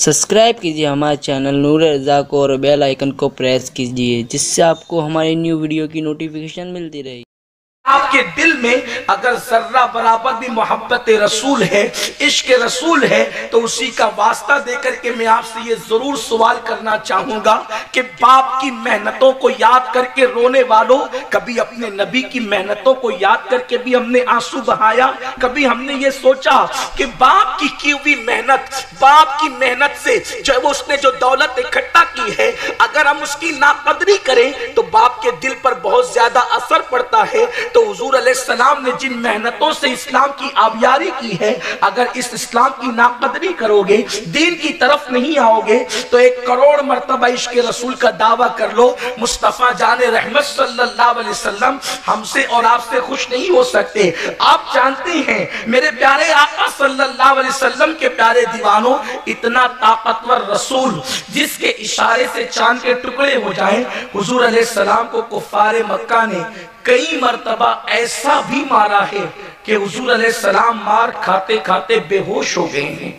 Subscribe कीजिए हमारे channel नूर रज़ा को और बेल आइकन को प्रेस कीजिए जिससे आपको हमारी न्यू वीडियो की नोटिफिकेशन मिलती रहे। आपके दिल में अगर जर्रा बराबर भी मोहब्बत रसूल है, इश्क रसूल है, तो उसी का वास्ता देकर के मैं आपसे ये जरूर सवाल करना चाहूंगा कि बाप की मेहनतों को याद करके रोने वालों, कभी अपने नबी की मेहनतों को याद करके भी हमने आंसू बहाया? कभी हमने ये सोचा कि बाप की हुई मेहनत, बाप की मेहनत से जो वो उसने जो दौलत इकट्ठा की है, अगर हम उसकी नाकदरी करें तो बाप के दिल पर बहुत ज्यादा असर पड़ता है। तो हुजूर अलैहिस्सलाम ने जिन मेहनतों से इस्लाम की आबियारी की है, अगर इस इस्लाम की नाकदरी करोगे, दीन की तरफ नहीं आओगे, तो 1 करोड़ मर्तबा इश्क रसूल का दावा कर लो, मुस्तफा जाने रहमत सल्लल्लाहु अलैहि वसल्लम हमसे और आपसे खुश नहीं हो सकते। आप जानते हैं मेरे प्यारे आका सल्लल्लाहु अलैहि वसल्लम के प्यारे दीवानों, इतना ताकतवर रसूल जिसके इशारे से चांद के टुकड़े हो जाएं, हुजूर अलैहिस्सलाम को कुफ्फारे मक्का ने कई मर्तबा ऐसा भी मारा है कि हुजूर अलैहिस्सलाम मार खाते खाते बेहोश हो गए हैं।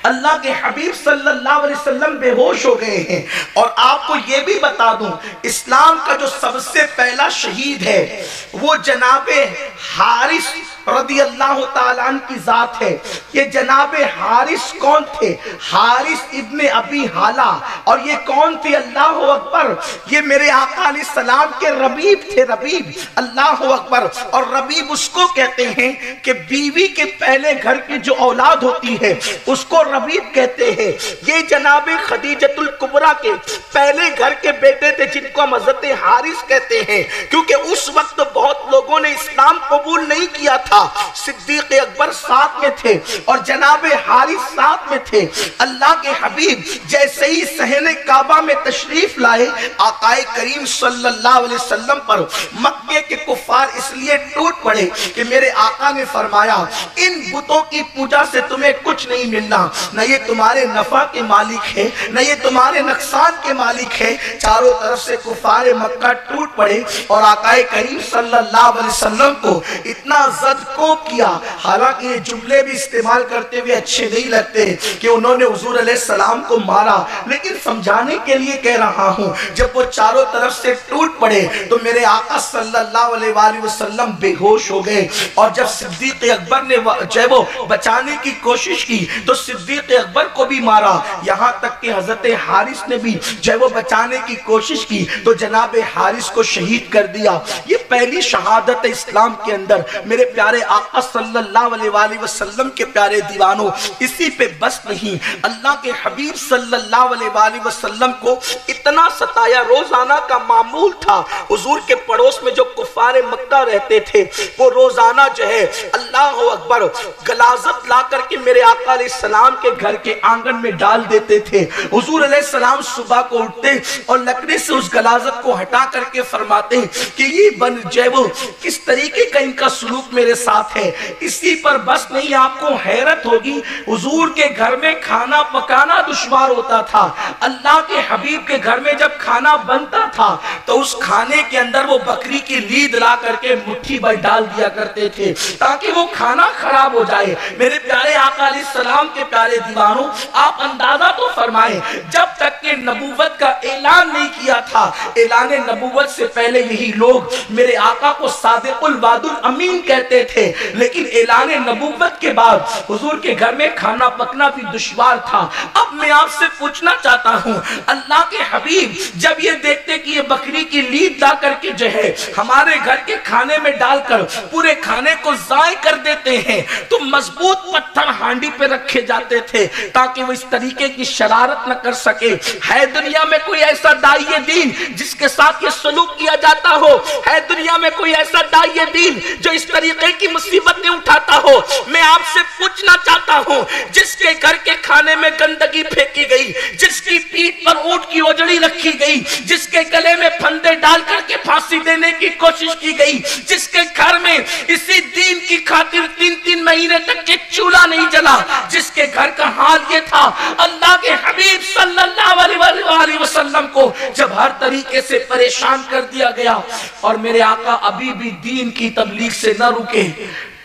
अल्लाह के हबीब सल्लल्लाहु अलैहि वसल्लम बेहोश हो गए हैं। और आपको ये भी बता दूं, इस्लाम का जो सबसे पहला शहीद है वो जनाबे हारिस रदी अल्लाह ताला अन्हु की जात है। ये जनाबे हारिस कौन थे? हारिस इब्ने अबी हाला। और ये कौन थे? अल्लाह अकबर, ये मेरे आका अलैहिस्सलाम के रबीब थे। रबीब, अल्लाह अकबर। और रबीब उसको कहते हैं कि बीवी के पहले घर की जो औलाद होती है उसको रबीब कहते हैं। ये जनाबे खदीजतुल कुबरा के पहले घर के बेटे थे जिनको हम हज़रत हारिस कहते हैं, क्योंकि उस वक्त बहुत लोगों ने इस्लाम कबूल नहीं किया था। सिद्दीक अकबर साथ में थे और जनाबे हारिस साथ में थे। अल्लाह के हबीब जैसे ही सहने काबा में तशरीफ लाए, आकाए करीम सल्लल्लाहु अलैहि वसल्लम पर मक्के के कुफ्फार इसलिए टूट पड़े कि मेरे आका ने फरमाया, इन बुतों की पूजा से तुम्हें कुछ नहीं मिलना, न ये तुम्हारे नफा के मालिक है, न ये तुम्हारे नुकसान के मालिक है। चारों तरफ से कुफ्फार मक्का टूट पड़े और आकाए करीम सल्लल्लाहु अलैहि वसल्लम को इतना जद को किया। हालांकि ये जुमले भी इस्तेमाल करते हुए अच्छे नहीं लगते कि उन्होंने हुजूर अलैहिस्सलाम को मारा, लेकिन समझाने के लिए कह रहा हूं, जब वो चारों तरफ से टूट पड़े तो मेरे आका सल्लल्लाहु अलैहि वसल्लम बेहोश हो गए। और जब सिद्दीक अकबर ने जब वो बचाने की कोशिश की तो सिद्दीक अकबर को भी मारा। यहां तक कि हजरत हारिस ने भी जब वो बचाने की कोशिश की तो जनाबे हारिस को शहीद कर दिया। ये पहली शहादत इस्लाम के अंदर। मेरे प्यारे आका सल्लल्लाहु अलैहि वसल्लम के प्यारे दीवानों, इसी पे बस नहीं, अल्लाह के हबीब सल्लल्लाहु अलैहि वसल्लम को इतना सताया। रोजाना का मामूल था, हुजूर के पड़ोस में जो कुफ्फारे मक्का रहते थे वो रोजाना जो है अल्लाह अकबर गलाजत ला करके मेरे आका अलैहिस्सलाम के घर के आंगन में डाल देते थे। हुजूर अलैहिस्सलाम सुबह को उठते और लकड़ी से उस गलाजत को हटा करके फरमाते कि ये बन जैवो किस तरीके का इनका सुलूक मेरे साथ है। इसी पर बस नहीं, आपको हैरत होगी, हुजूर के घर में खाना पकाना दुश्वार होता था। अल्लाह के हबीब के घर में जब खाना बनता था तो उस खाने के अंदर वो बकरी की लीद ला करके मुट्ठी भर डाल दिया करते थे ताकि वो खाना खराब हो जाए। मेरे प्यारे आका अलैहिस्सलाम के प्यारे दीवानों, आप अंदाजा तो फरमाएं, जब तक के नबूवत का ऐलान नहीं किया था, ऐलान नबूवत से पहले यही लोग मेरे आका को सादिकुल वादुल अमीन कहते थे, लेकिन ऐलान नबूवत के बाद हुजूर के घर में खाना पकना भी दुश्वार था। अब मैं आपसे पूछना चाहता हूं, अल्लाह के हबीब जब ये देखते कि ये बकरी की लीद ला करके जो है हमारे घर के खाने में डालकर पूरे खाने को ज़ाय कर देते हैं, तो मजबूत पत्थर हांडी पे रखे जाते थे ताकि वो इस तरीके की शरारत न कर सके। है दुनिया में कोई ऐसा दाइए दीन जिसके साथ ये सलूक किया जाता हो? है दुनिया में कोई ऐसा दाइए दीन जो इस तरीके की मुसीबतें उठाता हो? मैं आपसे पूछना चाहता हूं, जिसके घर के खाने में गंदगी फेंकी गई, जिसकी पीठ पर ऊंट की ओजड़ी रखी गई, जिसके गले में फंदे डाल करके फांसी देने की कोशिश की गई, जिसके घर में इसी दीन की खातिर 3-3 महीने तक के चूल्हा नहीं जला, जिसके घर का हाल ये था, अल्लाह के हबीब सल्लल्लाहु अलैहि वसल्लम को जब हर तरीके से परेशान कर दिया गया और मेरे आका अभी भी दीन की तबलीग से न रुके,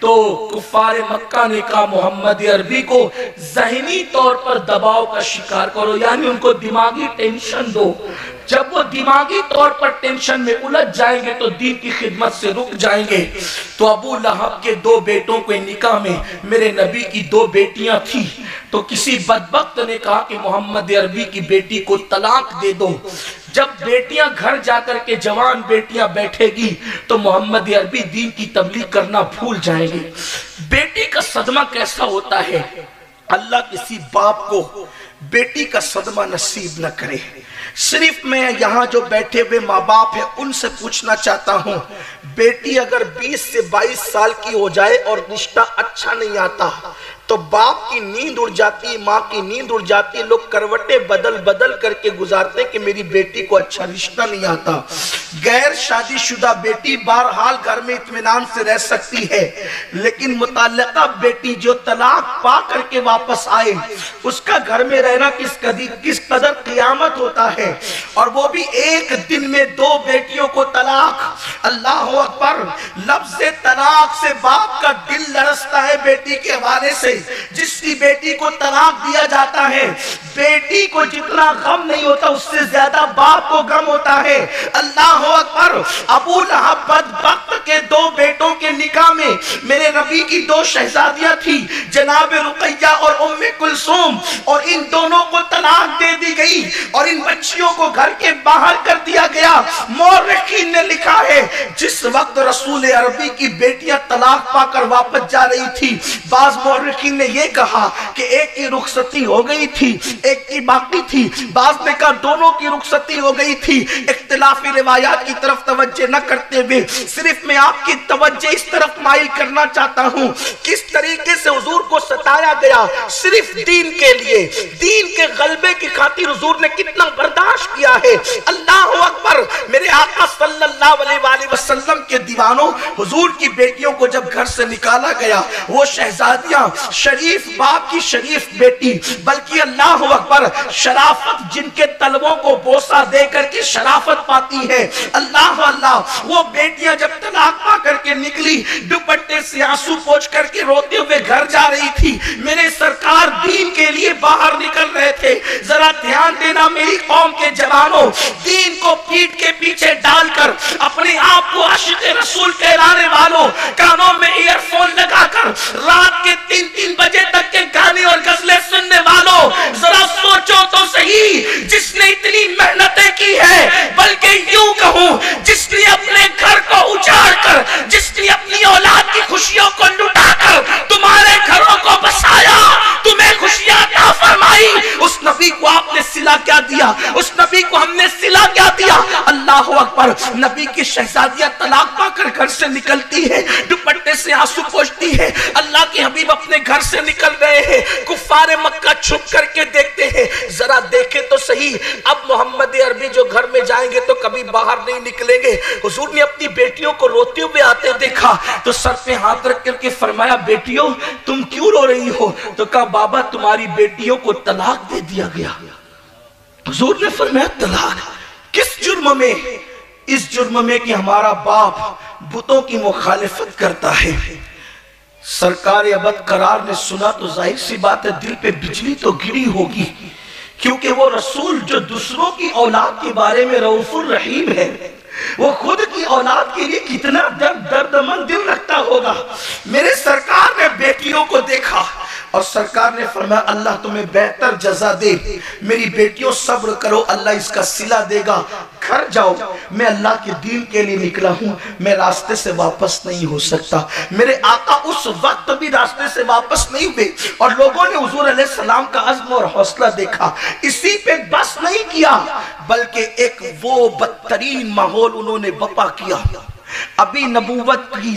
تو کفار مکہ نے کہا محمد عربی کو ذہنی طور پر دباؤ کا شکار کرو، یعنی ان کو دماغی ٹینشن دو، جب وہ دماغی طور پر ٹینشن میں الجھ جائیں گے تو دین کی خدمت سے رک جائیں گے۔ تو ابو لہب کے 2 بیٹوں کے نکاح میں میرے نبی کی 2 بیٹیاں تھی، تو کسی بدبخت نے کہا کہ محمد عربی کی بیٹی کو طلاق دے دو۔ جب بیٹیاں گھر جا کر کے جوان بیٹیاں بیٹھے گی تو محمد عربی دین کی تبلیغ کرنا بھول جائیں گے۔ بیٹی کا صدمہ کیسا ہوتا ہے، اللہ کسی باپ کو بیٹی کا صدمہ نصیب نہ کرے۔ صرف میں یہاں جو بیٹھے ہوئے ماں باپ ہیں ان سے پوچھنا چاہتا ہوں، بیٹی اگر 20 سے 22 سال کی ہو جائے اور رشتہ اچھا نہیں آتا تو باپ کی نیند اڑ جاتی، ماں کی نیند اڑ جاتی، لوگ کروٹیں بدل بدل کر کے گزارتے کہ میری بیٹی کو اچھا رشتہ نہیں آتا۔ غیر شادی شدہ بیٹی بہرحال گھر میں اطمینان سے رہ سکتی ہے، لیکن متعلقہ بیٹی جو طلاق پا کر کے واپس آئے اس کا گھر میں رہنا کس قدر قیامت ہوتا ہے، اور وہ بھی ایک دن میں 2 بیٹیوں کو طلاق۔ اللہ اکبر، لفظ طلاق سے باپ کا دل لرزتا ہے بیٹی کے حوالے سے۔ جس کی بیٹی کو طلاق دیا جاتا ہے، بیٹی کو جتنا غم نہیں ہوتا اس سے زیادہ باپ کو غم ہوتا ہے۔ اللہ اکبر، ابو لہب بدبخت کے 2 بیٹوں کے نکاح میں میرے نبی کی 2 شہزادیاں تھی، جناب رقیہ اور ام کلثوم، اور ان دونوں کو طلاق دے دی گئی اور ان بچیوں کو گھر کے باہر کر دیا گیا۔ مورخین نے لکھا ہے جس وقت رسول عربی کی بیٹیاں طلاق پا کر واپس جا رہی تھی، بعض مورخین نے یہ کہا کہ ایک کی رخصتی ہو گئی تھی، ایک کی باقی تھی، بعض نے کہا دونوں کی رخصتی ہو گئی تھی۔ اختلافی روایات کی طرف توجہ نہ کرتے ہوئے صرف میں آپ کی توجہ اس طرف مائل کرنا چاہتا ہوں کس طریقے سے حضور کو ستایا گیا صرف دین کے لیے، دین کے غلبے کی خاطر حضور نے کتنا برداشت کیا ہے۔ اللہ اکبر، میرے آقا صلی اللہ علیہ وآلہ وسلم کے دیوانوں، حضور کی بیٹیوں کو جب گھر سے نکالا گیا، وہ شہزادیاں شریف باپ کی شریف بیٹی، بلکہ اللہ اکبر شرافت جن کے طلبوں کو بوسہ دے کر کے شرافت پاتی ہے، اللہ اللہ، وہ بیٹیاں جب طلاق پا کر کے نکلی دوپٹے سے آنسو پوچھ کر کے روتے ہوئے گھر جا رہی تھی۔ میرے سرکار دین کے لیے باہر نکل رہے تھے۔ ذرا دھیان دینا میری قوم کے جوانوں، دین کو پیٹ کے پیچھے ڈال کر اپنے آپ کو عاشق رسول کہلانے والوں، کانوں میں ایئر فون لگا کر رات کے 3 بجے تک کے گانے اور غزلیں سننے والوں، ذرا سوچو تو صحیح، جس نے اتنی محنتیں کی ہے، بلکہ یوں کہوں جس نے اپنے گھر کو اجاڑ کر، جس نے اپنی اولاد کی خوشیوں کو لٹا کر تمہارے گھروں کو بسایا، تمہیں خوشیاں عطا فرمائی، اس نبی کو آپ نے صلہ کیا دیا، اس نبی کو ہم نے صلہ کیا دیا۔ اللہ اکبر، نبی کی شہزادیاں طلاق پا کر گھر سے نکلتی ہے، دوپٹے سے آنسو پوچھتی ہے، اللہ کے حبیب اپنے گھر سے نکل رہے ہیں، کفار مکہ چھپ کر کے دیکھتے ہیں، ذرا دیکھیں تو صحیح، اب محمد عربی جو گھر میں جائیں گے تو کبھی باہر نہیں نکلیں گے۔ حضور نے اپنی بیٹیوں کو روتے ہوئے آتے دیکھا تو سر پہ ہاتھ رکھ کر کے فرمایا، بیٹیوں تم کیوں رو رہی ہو؟ تو کہا بابا تمہاری بیٹیوں کو طلاق دے دیا گیا۔ حضور نے فرمایا طلاق کس جرم میں؟ اس جرم میں کہ ہمارا باپ بتوں کی مخالفت کرتا ہے۔ سرکار ابد قرار نے سنا تو ظاہر سی بات ہے دل پہ بجلی تو گری ہوگی، کیونکہ وہ رسول جو دوسروں کی اولاد کے بارے میں رؤوف الرحیم ہے، وہ خود کی اولاد کے لیے کتنا دردمند دل رکھتا ہوگا۔ میرے سرکار نے بیٹیوں کو دیکھا اور سرکار نے فرمایا اللہ تمہیں بہتر جزا دے، میری بیٹیوں صبر کرو، اللہ اس کا صلہ دے گا، گھر جاؤ، میں اللہ کے دین کے لیے نکلا ہوں، میں راستے سے واپس نہیں ہو سکتا۔ میرے آقا اس وقت بھی راستے سے واپس نہیں ہوئے اور لوگوں نے حضور علیہ السلام کا عزم اور حوصلہ دیکھا، اسی پہ بس نہیں کیا بلکہ ایک وہ بدترین ماحول انہوں نے بپا کیا۔ ابھی نبوت کی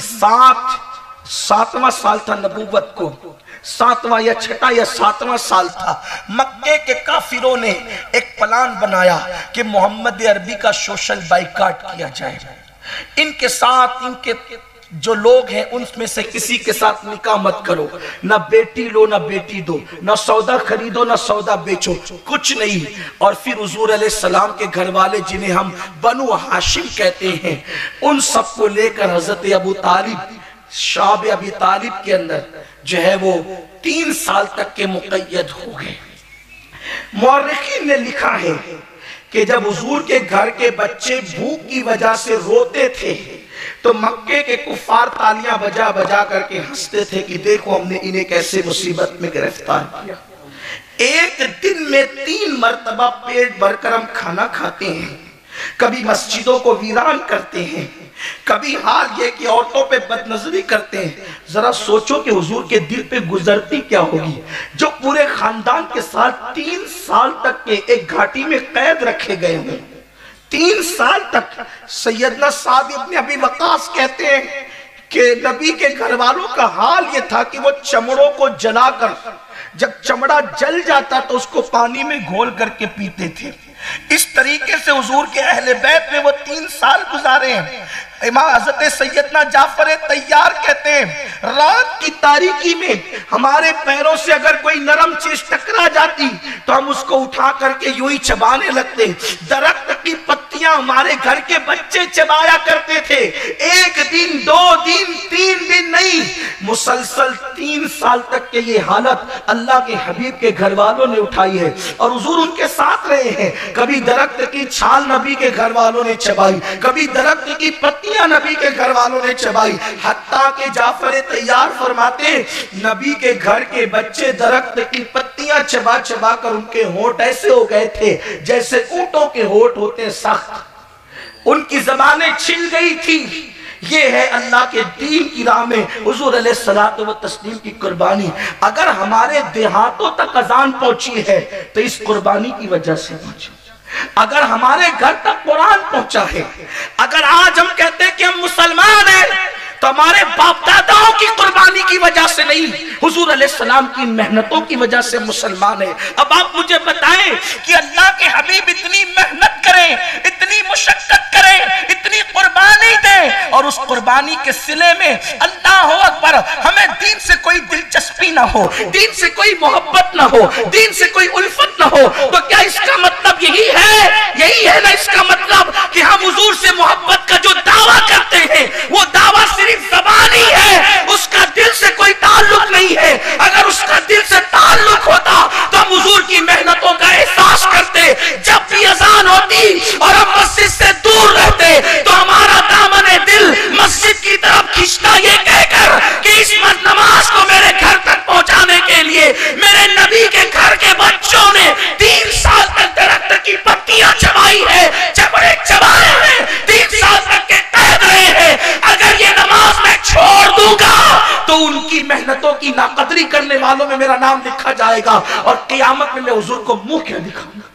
7واں سال تھا، نبوت کو 7واں یا 6واں یا 7واں سال تھا۔ مکے کے کافروں نے ایک پلان بنایا کہ محمد عربی کا سوشل بائیکاٹ کیا جائے، ان کے ساتھ ان کے جو لوگ ہیں ان میں سے کسی کے ساتھ نکاح مت کرو، نہ بیٹی لو نہ بیٹی دو، نہ سودا خریدو نہ سودا بیچو، کچھ نہیں۔ اور پھر حضور علیہ السلام کے گھر والے جنہیں ہم بنو ہاشم کہتے ہیں، ان سب کو لے کر حضرت ابو طالب शाब अबी तालिब के अंदर जो है वो 3 साल तक के मुक़य्यद हो गए। मुअर्रिखीन ने लिखा है कि जब हुजूर के घर के बच्चे भूख की वजह से रोते थे तो मक्के के कुफार तालियां बजा बजा करके हंसते थे कि देखो हमने इन्हें कैसे मुसीबत में गिरफ्तार किया। एक दिन में 3 मर्तबा पेट भरकर हम खाना खाते हैं, कभी मस्जिदों को वीरान करते हैं, कभी हाल ये कि औरतों पे बदनजरी करते हैं। जरा सोचो कि हुजूर के दिल पे गुजरती क्या होगी जो पूरे खानदान के साथ 3 साल तक के एक घाटी में कैद रखे गए हों। 3 साल तक। सैयदना साद इब्न अबी वक्कास कहते हैं कि नबी के घर वालों का हाल ये था कि वो चमड़ों को जलाकर जब चमड़ा जल जाता तो उसको पानी में घोल करके पीते थे। इस तरीके से हुजूर के अहले बैत में वो 3 साल गुजारे हैं। इमाम हज़रत सैयदना जाफर तैयार कहते हैं रात की तारीकी में हमारे पैरों से अगर कोई नरम चीज टकरा जाती तो हम उसको उठा करके यूं ही चबाने लगते। दरख्त की पत्तियां हमारे घर के बच्चे चबाया करते थे। 1 दिन 2 दिन 3 दिन नहीं, मुसलसल 3 साल तक के ये हालत अल्लाह के हबीब के घर वालों ने उठाई है और हुजूर उनके साथ रहे हैं। कभी दरख्त की छाल नबी के घर वालों ने चबाई, कभी दरख्त की पत्तियां नबी के घर वालों ने चबाई। हत्ता के जाफर तैयार फरमाते नबी के घर के बच्चे दरख्त की पत्तियां चबा चबा कर उनके होंठ ऐसे हो गए थे जैसे ऊंटों के होंठ होते सख्त, उनकी ज़बानें छिल गई थी। ये है अल्लाह के दीन की राह में हुजूर अलैहिस्सलातु व तस्लीम की कुर्बानी। अगर हमारे देहातों तक अजान पहुंची है तो इस कुर्बानी की वजह से पहुंची। अगर हमारे घर तक कुरान पहुंचा है, अगर आज हम कहते हैं कि हम मुसलमान हैं तो हमारे बाप दादाओं की कुर्बानी की वजह से नहीं, हुजूर अलैहिस्सलाम की मेहनतों की वजह से मुसलमान है। अब आप मुझे बताएं कि अल्लाह के हबीब इतनी मेहनत करें, इतनी मुशक्कत करें, इतनी कुर्बानी दें और उस कुर्बानी के सिले में अल्लाह अकबर हमें दीन से कोई दिलचस्पी ना हो, दीन से कोई मोहब्बत ना हो, दीन से कोई उल्फत ना हो, तो क्या इसका मतलब यही है ना इसका मतलब कि हम हुजूर से मोहब्बत का जो दावा करते हैं वो दावा सिर्फ ज़बानी है, उसका दिल से कोई ताल्लुक नहीं है। अगर उसका दिल से ताल्लुक होता तो हम हुजूर की मेहनतों का एहसास करते। जब भी अजान होती और हम मस्जिद से दूर रहते तो हमारा दामन दिल मस्जिद की तरफ खींचता ये कहकर कि इस नमाज को मेरे घर तक पहुंचाने के लिए मेरे नबी के घर के बच्चों ने 3 साल तक दरख्त की पत्तियां चबाई है, चबड़े चबाए हैं, 3 साल तक के कैद रहे हैं। अगर ये नमाज मैं छोड़ दूंगा तो उनकी मेहनतों की नाकदरी करने वालों में मेरा नाम लिखा जाएगा और क़यामत में मैं हुजूर को मुंह क्या दिखाऊंगा।